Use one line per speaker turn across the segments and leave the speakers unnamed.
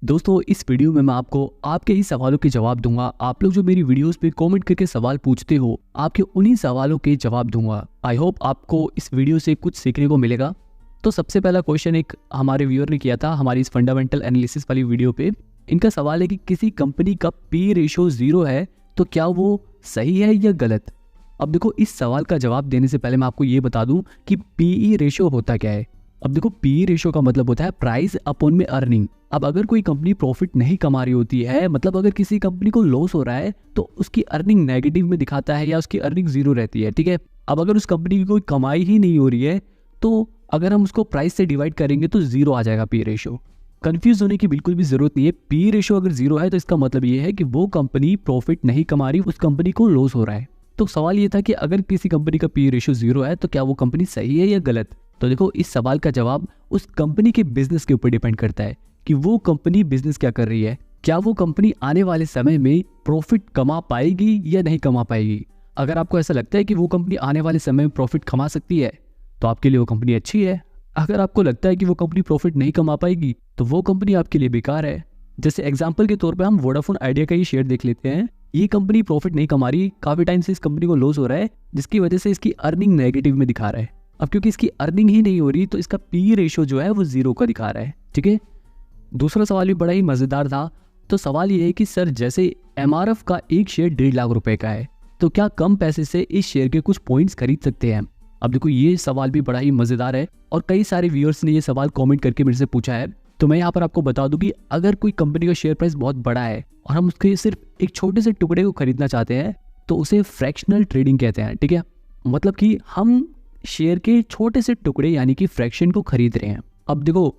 दोस्तों इस वीडियो में मैं आपको आपके ही सवालों के जवाब दूंगा। आप लोग जो मेरी वीडियोस पे कमेंट करके सवाल पूछते हो, आपके उन्हीं सवालों के जवाब दूंगा। आई होप आपको इस वीडियो से कुछ सीखने को मिलेगा। तो सबसे पहला क्वेश्चन एक हमारे व्यूअर ने किया था हमारी इस फंडामेंटल एनालिसिस वाली वीडियो पे। इनका सवाल है कि किसी कंपनी का पी रेशो 0 है तो क्या वो सही है या गलत। अब देखो, इस सवाल का जवाब देने से पहले मैं आपको ये बता दूं कि पीई रेशो होता क्या है। अब देखो, पीई रेशो का मतलब होता है प्राइस अपॉन में अर्निंग। अब अगर कोई कंपनी प्रॉफिट नहीं कमा रही होती है, मतलब अगर किसी कंपनी को लॉस हो रहा है तो उसकी अर्निंग नेगेटिव में दिखाता है या उसकी अर्निंग 0 रहती है, ठीक है। अब अगर उस कंपनी की कोई कमाई ही नहीं हो रही है तो अगर हम उसको प्राइस से डिवाइड करेंगे तो 0 आ जाएगा पी रेशो। कंफ्यूज होने की बिल्कुल भी जरूरत नहीं है। पी रेशो अगर 0 है तो इसका मतलब ये है कि वो कंपनी प्रॉफिट नहीं कमा रही, उस कंपनी को लॉस हो रहा है। तो सवाल ये था कि अगर किसी कंपनी का पी रेशो 0 है तो क्या वो कंपनी सही है या गलत। तो देखो, इस सवाल का जवाब उस कंपनी के बिजनेस के ऊपर डिपेंड करता है कि वो कंपनी बिजनेस क्या कर रही है। क्या वो कंपनी आने वाले समय में प्रॉफिट कमा पाएगी या नहीं कमा पाएगी। अगर आपको ऐसा लगता है कि वो कंपनी आने वाले समय में प्रॉफिट कमा सकती है तो आपके लिए वो कंपनी अच्छी है। अगर आपको लगता है कि वो कंपनी प्रॉफिट नहीं कमा पाएगी तो वो कंपनी आपके लिए बेकार है। जैसे एग्जाम्पल के तौर पर हम वोडाफोन आइडिया का ही शेयर देख लेते हैं। ये कंपनी प्रॉफिट नहीं कमा रही, काफी टाइम से इस कंपनी को लॉस हो रहा है, जिसकी वजह से इसकी अर्निंग नेगेटिव में दिखा रहा है। अब क्योंकि इसकी अर्निंग ही नहीं हो रही तो इसका पी रेशो जो है वो 0 का दिखा रहा है, ठीक है। दूसरा सवाल भी बड़ा ही मजेदार था। तो सवाल ये है कि सर, जैसे एमआरएफ का एक शेयर 1.5 लाख रुपए का है तो क्या कम पैसे से इस शेयर के कुछ पॉइंट्स खरीद सकते हैं। अब देखो, ये सवाल भी बड़ा ही मजेदार है और कई सारे व्यूअर्स ने ये सवाल कमेंट करके मेरे से पूछा है। तो मैं यहाँ पर आपको बता दूं कि अगर कोई कंपनी का शेयर प्राइस बहुत बड़ा है और हम उसके सिर्फ एक छोटे से टुकड़े को खरीदना चाहते हैं तो उसे फ्रैक्शनल ट्रेडिंग कहते हैं, ठीक है। मतलब कि हम शेयर के छोटे से टुकड़े यानी कि फ्रैक्शन को खरीद रहे हैं। अब देखो,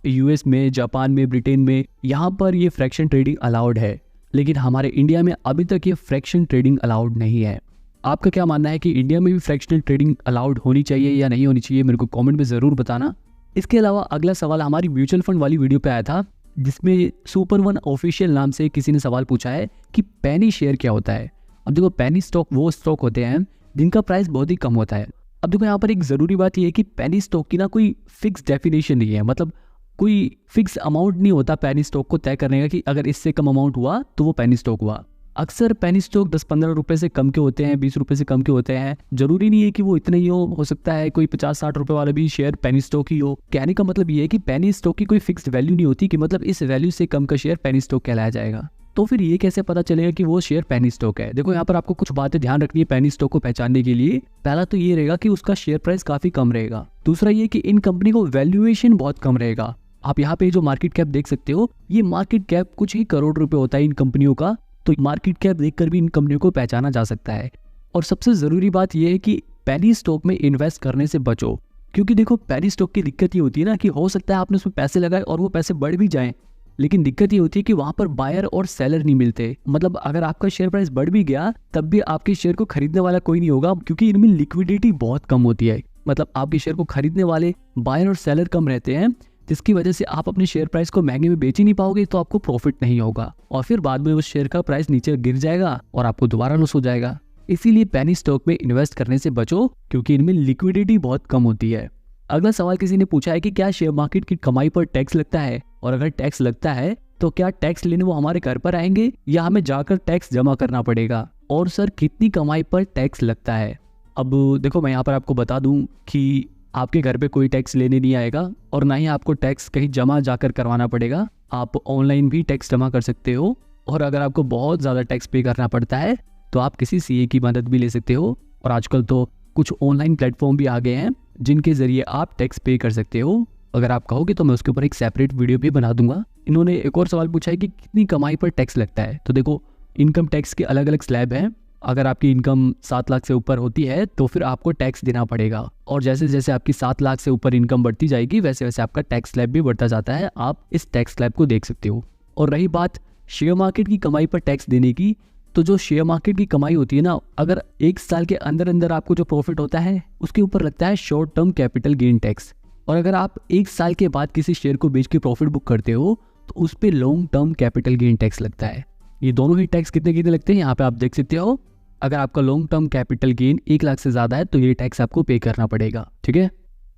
यूएस में, जापान में, ब्रिटेन में यहाँ पर ये फ्रैक्शन ट्रेडिंग अलाउड है, लेकिन हमारे इंडिया में अभी तक ये फ्रैक्शन ट्रेडिंग अलाउड नहीं है। आपका क्या मानना है कि इंडिया में भी फ्रैक्शनल ट्रेडिंग अलाउड होनी चाहिए या नहीं होनी चाहिए, मेरे को कमेंट में ज़रूर बताना। इसके अलावा अगला सवाल हमारी म्यूचुअल फंड वाली वीडियो पे आया था, जिसमें सुपर वन ऑफिशियल नाम से किसी ने सवाल पूछा है कि पेनी शेयर क्या होता है। अब देखो, पेनी स्टॉक वो स्टॉक होते हैं जिनका प्राइस बहुत ही कम होता है। अब देखो, यहाँ पर एक ज़रूरी बात यह है कि पेनी स्टॉक की ना कोई फिक्स डेफिनेशन नहीं है, मतलब कोई फिक्स अमाउंट नहीं होता पेनी स्टॉक को तय करने का कि अगर इससे कम अमाउंट हुआ तो वो पेनी स्टॉक हुआ। अक्सर पेनी स्टॉक 10-15 रुपए से कम के होते हैं, 20 रुपए से कम के होते हैं। जरूरी नहीं है कि वो इतने ही हो सकता है कोई 50-60 रुपए वाला भी शेयर पेनी स्टॉक ही हो। कहने का मतलब ये है कि पेनी स्टॉक की कोई फिक्स्ड वैल्यू नहीं होती कि मतलब इस वैल्यू से कम का शेयर पेनी स्टॉक कहलाया जाएगा। तो फिर ये कैसे पता चलेगा कि वो शेयर पेनी स्टॉक है। देखो, यहाँ पर आपको कुछ बातें ध्यान रखनी है पेनी स्टॉक को पहचानने के लिए। पहला तो ये रहेगा कि उसका शेयर प्राइस काफी कम रहेगा। दूसरा ये कि इन कंपनी को वैल्यूएशन बहुत कम रहेगा। आप यहाँ पे जो मार्केट कैप देख सकते हो, ये मार्केट कैप कुछ ही करोड़ रुपए होता है इन कंपनियों का। तो मार्केट कैप देखकर भी इन कंपनियों को पहचाना जा सकता है। और सबसे जरूरी बात यह है कि पेनी स्टॉक में इन्वेस्ट करने से बचो, क्योंकि देखो, पेनी स्टॉक की दिक्कत ये होती है ना कि हो सकता है आपने उसमें पैसे लगाए और वो पैसे बढ़ भी जाएं, लेकिन दिक्कत ये होती है कि वहां पर बायर और सेलर नहीं मिलते। मतलब अगर आपका शेयर प्राइस बढ़ भी गया तब भी आपके शेयर को खरीदने वाला कोई नहीं होगा, क्योंकि इनमें लिक्विडिटी बहुत कम होती है। मतलब आपके शेयर को खरीदने वाले बायर और सेलर कम रहते हैं, जिसकी वजह से आप अपने शेयर प्राइस को महंगे में बेच ही नहीं पाओगे, तो आपको प्रॉफिट नहीं होगा और फिर बाद में उस शेयर का प्राइस नीचे गिर जाएगा और आपको दोबारा लॉस हो जाएगा। इसीलिए पेनी स्टॉक में इन्वेस्ट करने से बचो, क्योंकि इनमें लिक्विडिटी बहुत कम होती है। अगला सवाल किसी ने पूछा है कि क्या शेयर मार्केट की कमाई पर टैक्स लगता है, और अगर टैक्स लगता है तो क्या टैक्स लेने वो हमारे घर पर आएंगे या हमें जाकर टैक्स जमा करना पड़ेगा, और सर कितनी कमाई पर टैक्स लगता है। अब देखो, मैं यहाँ पर आपको बता दूं कि आपके घर पे कोई टैक्स लेने नहीं आएगा और ना ही आपको टैक्स कहीं जमा जाकर करवाना पड़ेगा। आप ऑनलाइन भी टैक्स जमा कर सकते हो, और अगर आपको बहुत ज़्यादा टैक्स पे करना पड़ता है तो आप किसी सीए की मदद भी ले सकते हो। और आजकल तो कुछ ऑनलाइन प्लेटफॉर्म भी आ गए हैं जिनके ज़रिए आप टैक्स पे कर सकते हो। अगर आप कहोगे तो मैं उसके ऊपर एक सेपरेट वीडियो भी बना दूंगा। इन्होंने एक और सवाल पूछा है कि कितनी कमाई पर टैक्स लगता है। तो देखो, इनकम टैक्स के अलग अलग स्लैब हैं। अगर आपकी इनकम 7 लाख से ऊपर होती है तो फिर आपको टैक्स देना पड़ेगा, और जैसे जैसे आपकी 7 लाख से ऊपर इनकम बढ़ती जाएगी वैसे वैसे आपका टैक्स स्लैब भी बढ़ता जाता है। आप इस टैक्स स्लैब को देख सकते हो। और रही बात शेयर मार्केट की कमाई पर टैक्स देने की, तो जो शेयर मार्केट की कमाई होती है ना, अगर 1 साल के अंदर अंदर आपको जो प्रॉफिट होता है उसके ऊपर लगता है short term capital gain tax. और अगर आप 1 साल के बाद किसी शेयर को बेच के प्रॉफिट बुक करते हो तो उस पर long term capital gain tax लगता है। ये दोनों ही टैक्स कितने कितने लगते हैं यहाँ पे आप देख सकते हो। अगर आपका long term capital gain 1 lakh से ज़्यादा है तो ये टैक्स आपको पे करना पड़ेगा, ठीक है।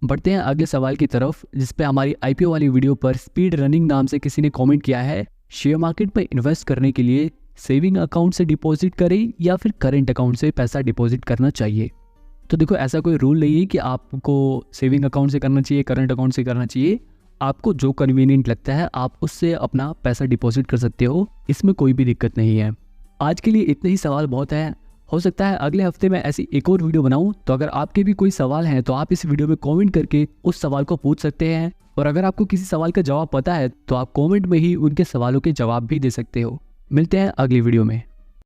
बढ़ते हैं अगले सवाल की तरफ, जिसपे हमारी आईपीओ वाली वीडियो पर स्पीड रनिंग नाम से किसी ने कमेंट किया है, शेयर मार्केट में इन्वेस्ट करने के लिए सेविंग अकाउंट से डिपॉजिट करें या फिर करेंट अकाउंट से पैसा डिपॉजिट करना चाहिए। तो देखो, ऐसा कोई रूल नहीं है कि आपको सेविंग अकाउंट से करना चाहिए, करंट अकाउंट से करना चाहिए। आपको जो कन्वीनियंट लगता है आप उससे अपना पैसा डिपॉजिट कर सकते हो, इसमें कोई भी दिक्कत नहीं है। आज के लिए इतने ही सवाल बहुत है। हो सकता है अगले हफ्ते में ऐसी एक और वीडियो बनाऊं, तो अगर आपके भी कोई सवाल हैं तो आप इस वीडियो में कमेंट करके उस सवाल को पूछ सकते हैं। और अगर आपको किसी सवाल का जवाब पता है तो आप कमेंट में ही उनके सवालों के जवाब भी दे सकते हो। मिलते हैं अगली वीडियो में।